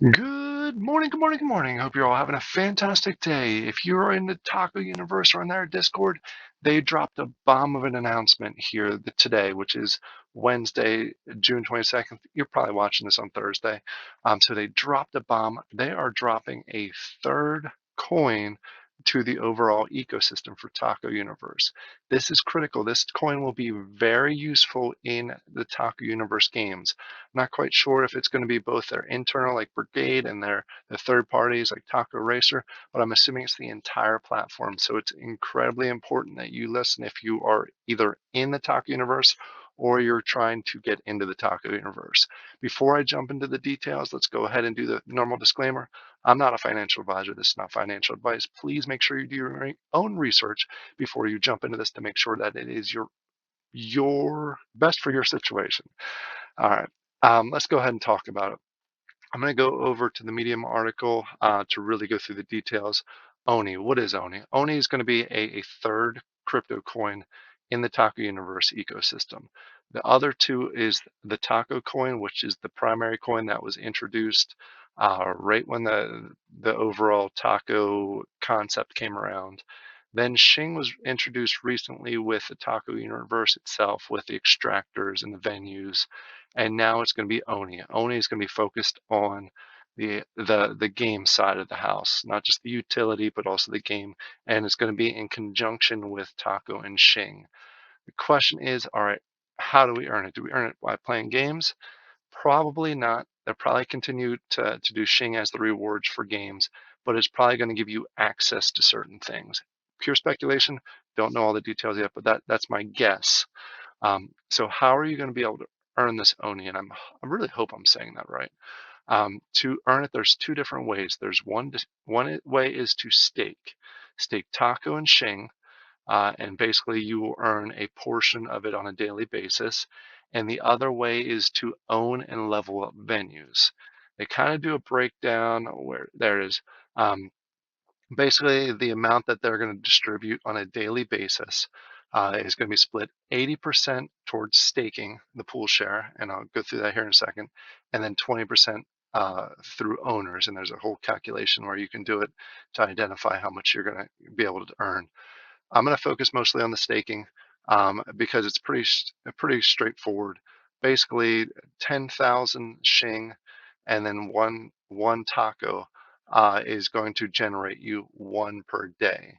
Good morning, good morning, good morning. Hope you're all having a fantastic day. If you're in the Taco Universe or in their Discord, they dropped a bomb of an announcement here today, which is Wednesday, June 22nd. You're probably watching this on Thursday. So they dropped a bomb. They are dropping a third coin to the overall ecosystem for Taco Universe. This is critical. This coin will be very useful in the Taco Universe games. Not quite sure if it's going to be both their internal, like Brigade, and the third parties, like Taco Racer, but I'm assuming it's the entire platform. So it's incredibly important that you listen if you are either in the Taco universe or you're trying to get into the Taco universe. Before I jump into the details, let's go ahead and do the normal disclaimer. I'm not a financial advisor. This is not financial advice. Please make sure you do your own research before you jump into this to make sure that it is your best for your situation. All right. Let's go ahead and talk about it. I'm going to go over to the Medium article to really go through the details. Oni, what is Oni? Oni is going to be a third crypto coin in the Taco Universe ecosystem. The other two is the Taco coin, which is the primary coin that was introduced right when the overall Taco concept came around. Then Shing was introduced recently with the Taco Universe itself, with the extractors and the venues, and now it's going to be Oni. Oni is going to be focused on the game side of the house, not just the utility, but also the game, and it's going to be in conjunction with Taco and Shing. The question is, all right, how do we earn it? Do we earn it by playing games? Probably not. They'll probably continue to do Shing as the rewards for games, but it's probably going to give you access to certain things. Pure speculation. Don't know all the details yet, but that's my guess. So how are you going to be able to earn this Oni? And I really hope I'm saying that right. To earn it, there's two different ways. There's one way is to stake Taco and Shing, and basically you will earn a portion of it on a daily basis. And the other way is to own and level up venues. They kind of do a breakdown where there is basically the amount that they're going to distribute on a daily basis is going to be split 80% towards staking the pool share, and I'll go through that here in a second, and then 20% through owners. And there's a whole calculation where you can do it to identify how much you're going to be able to earn. I'm going to focus mostly on the staking because it's pretty straightforward. Basically, 10,000 Shing and then one taco is going to generate you one per day.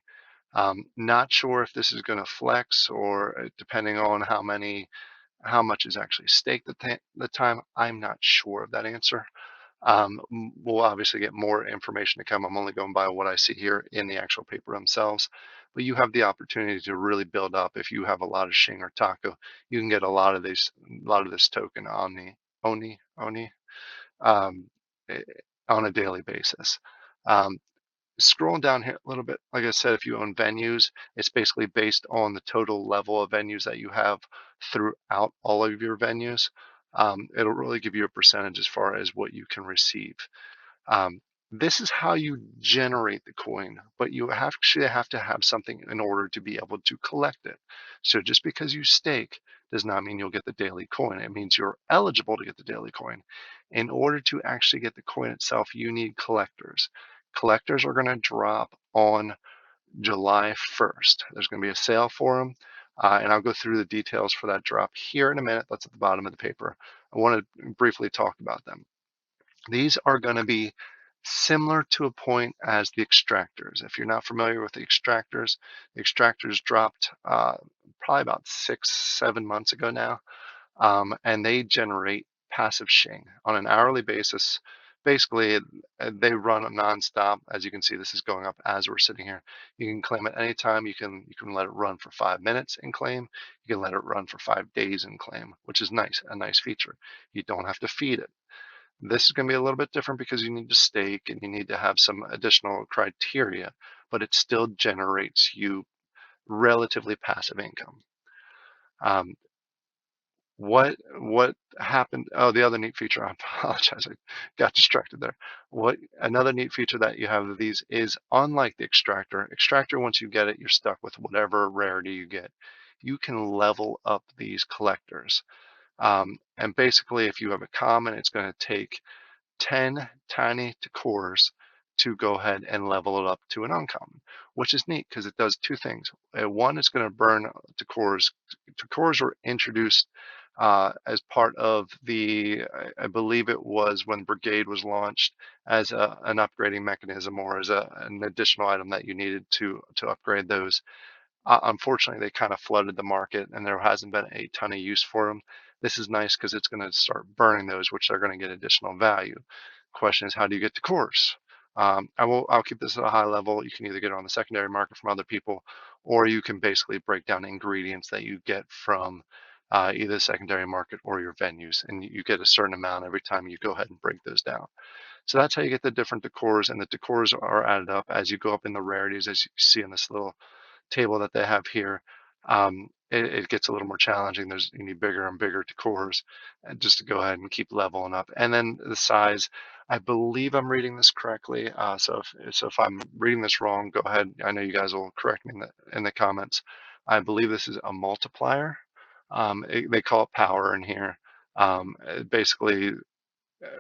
Not sure if this is going to flex or depending on how much is actually staked at the time. I'm not sure of that answer. We'll obviously get more information to come. I'm only going by what I see here in the actual paper themselves. But you have the opportunity to really build up. If you have a lot of Shing or Taco, you can get a lot of this token on the Oni um, eh, on a daily basis. Um, Scrolling down here a little bit, like I said, if you own venues, it's basically based on the total level of venues that you have throughout all of your venues. It'll really give you a percentage as far as what you can receive. Um, this is how you generate the coin, but you actually have to have something in order to be able to collect it. So just because you stake does not mean you'll get the daily coin. It means you're eligible to get the daily coin. In order to actually get the coin itself, you need collectors. Collectors are going to drop on July 1st. There's going to be a sale for them, and I'll go through the details for that drop here in a minute. That's at the bottom of the paper. I want to briefly talk about them. These are going to be similar to a point as the extractors. If you're not familiar with the extractors dropped probably about 6, 7 months ago now, and they generate passive Shing on an hourly basis. Basically, they run nonstop. As you can see, this is going up as we're sitting here. You can claim at any time. You can let it run for 5 minutes and claim. You can let it run for 5 days and claim, which is nice, a nice feature. You don't have to feed it. This is going to be a little bit different because you need to stake and you need to have some additional criteria, but it still generates you relatively passive income. Um, what happened? Oh, the other neat feature, I apologize, I got distracted there. What another neat feature that you have of these is, unlike the extractor, once you get it, you're stuck with whatever rarity you get. You can level up these collectors. And basically, if you have a common, it's going to take 10 tiny cores to go ahead and level it up to an uncommon, which is neat because it does two things. One, it's going to burn decors. Decors were introduced as part of I believe it was when Brigade was launched as an upgrading mechanism or as an additional item that you needed to upgrade those. Unfortunately, they kind of flooded the market and there hasn't been a ton of use for them. This is nice because it's going to start burning those, which they're going to get additional value. Question is, how do you get the cores? I'll keep this at a high level. You can either get it on the secondary market from other people, or you can basically break down ingredients that you get from either the secondary market or your venues, and you get a certain amount every time you go ahead and break those down. So that's how you get the different decors, and the decors are added up as you go up in the rarities, as you see in this little table that they have here. It gets a little more challenging. You need bigger and bigger decors just to go ahead and keep leveling up. And then the size, I believe I'm reading this correctly. So if I'm reading this wrong, go ahead. I know you guys will correct me in the comments. I believe this is a multiplier. They call it power in here. Basically,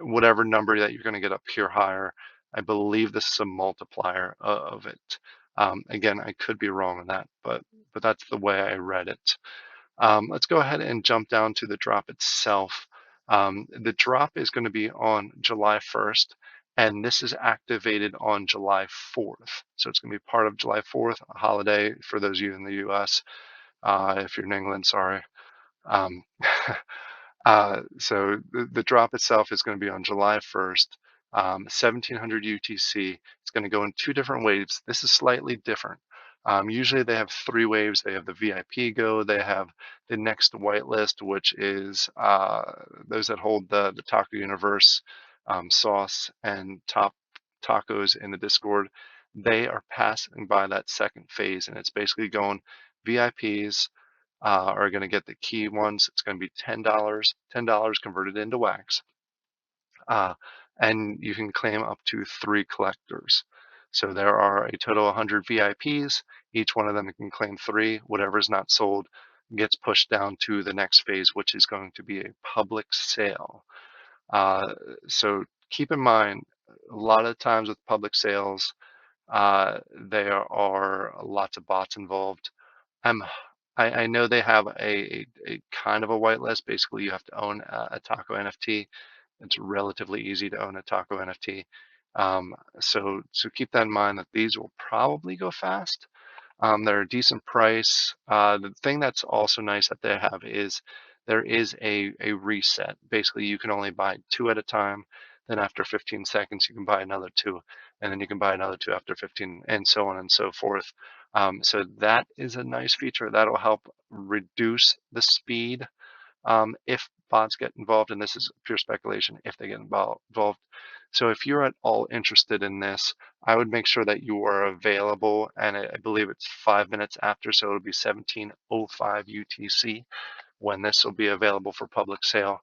whatever number that you're going to get up here higher, I believe this is a multiplier of it. Again, I could be wrong on that, but that's the way I read it. Let's go ahead and jump down to the drop itself. The drop is going to be on July 1st, and this is activated on July 4th. So it's going to be part of July 4th, a holiday for those of you in the US. If you're in England, sorry. Um, so the drop itself is going to be on July 1st, 1700 UTC. It's going to go in two different waves. This is slightly different. Usually they have three waves. They have the VIP go, they have the next whitelist, which is those that hold the Taco Universe sauce and top tacos in the Discord. They are passing by that second phase, and it's basically going VIPs are going to get the key ones. It's going to be $10, $10 converted into wax. Uh, and you can claim up to 3 collectors. So there are a total of 100 VIPs. Each one of them can claim 3. Whatever is not sold gets pushed down to the next phase, which is going to be a public sale. So keep in mind, a lot of times with public sales, there are lots of bots involved. I'm I know they have a kind of a whitelist. Basically, you have to own a Taco NFT. It's relatively easy to own a Taco NFT. So keep that in mind that these will probably go fast. They're a decent price. The thing that's also nice that they have is there is a reset. Basically, you can only buy 2 at a time. Then after 15 seconds, you can buy another 2, and then you can buy another 2 after 15, and so on and so forth. So that is a nice feature that'll help reduce the speed if bots get involved, and this is pure speculation, if they get involved. So if you're at all interested in this, I would make sure that you are available, and I believe it's 5 minutes after, so it'll be 17:05 UTC when this will be available for public sale.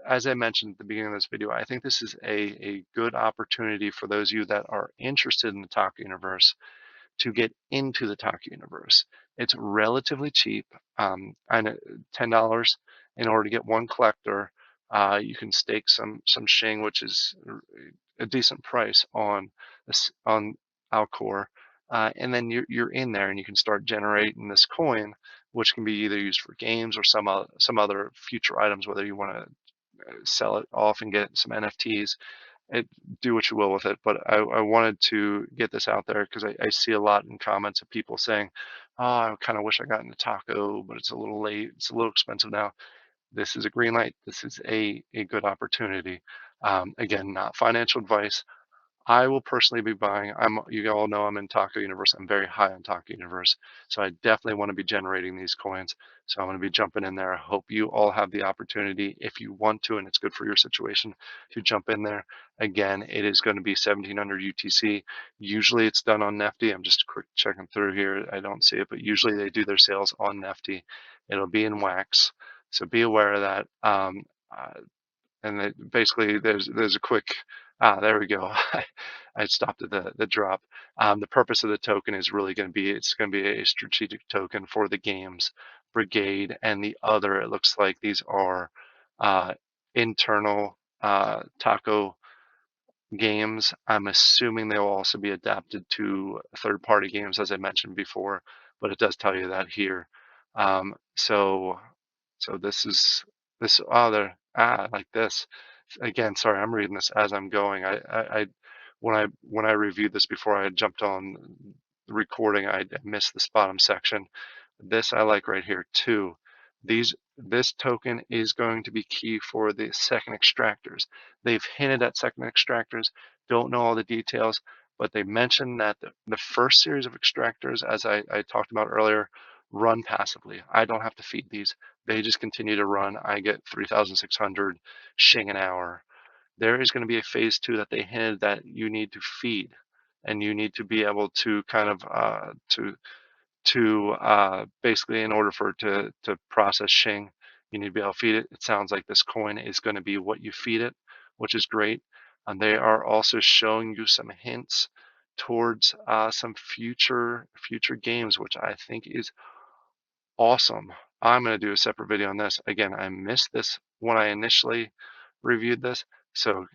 As I mentioned at the beginning of this video, I think this is a good opportunity for those of you that are interested in the Taco universe to get into the Taco universe. It's relatively cheap. I know $10 in order to get one collector. You can stake some Shing, which is a decent price on on Alcor, and then you're in there and you can start generating this coin, which can be either used for games or some other future items, whether you want to sell it off and get some NFTs. Do what you will with it. But I wanted to get this out there because I see a lot in comments of people saying, "Oh, I kind of wish I got into Taco, but it's a little late. It's a little expensive now." This is a green light. This is a good opportunity. Again, not financial advice. I will personally be buying. You all know I'm in Taco Universe. I'm very high on Taco Universe, so I definitely want to be generating these coins. So I'm going to be jumping in there. I hope you all have the opportunity, if you want to, and it's good for your situation, to jump in there. Again, it is going to be 1700 UTC. Usually it's done on Nifty. I'm just quick checking through here. I don't see it, but usually they do their sales on Nifty. It'll be in wax, so be aware of that. Uh, and basically there's a quick there we go. I stopped at the drop. The purpose of the token is really going to be it's going to be a strategic token for the games Brigade and the other. It looks like these are internal taco games. I'm assuming they will also be adapted to third-party games, as I mentioned before, but it does tell you that here. So, this is this. Oh, there. Like this. Again, sorry, I'm reading this as I'm going. When I reviewed this before I jumped on the recording, I missed this bottom section. This I like right here too. This token is going to be key for the second extractors. They've hinted at second extractors, don't know all the details, but they mentioned that the first series of extractors, as I talked about earlier, run passively. I don't have to feed these. They just continue to run. I get 3,600 shing an hour. There is going to be a phase two that they hinted that you need to feed, and you need to be able to kind of basically, in order for it to process shing, you need to be able to feed it. It sounds like this coin is going to be what you feed it, which is great. And they are also showing you some hints towards some future games, which I think is awesome. I'm going to do a separate video on this. Again, I missed this when I initially reviewed this. So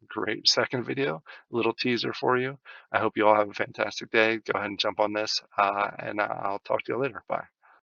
great second video, little teaser for you. I hope you all have a fantastic day. Go ahead and jump on this, and I'll talk to you later. Bye.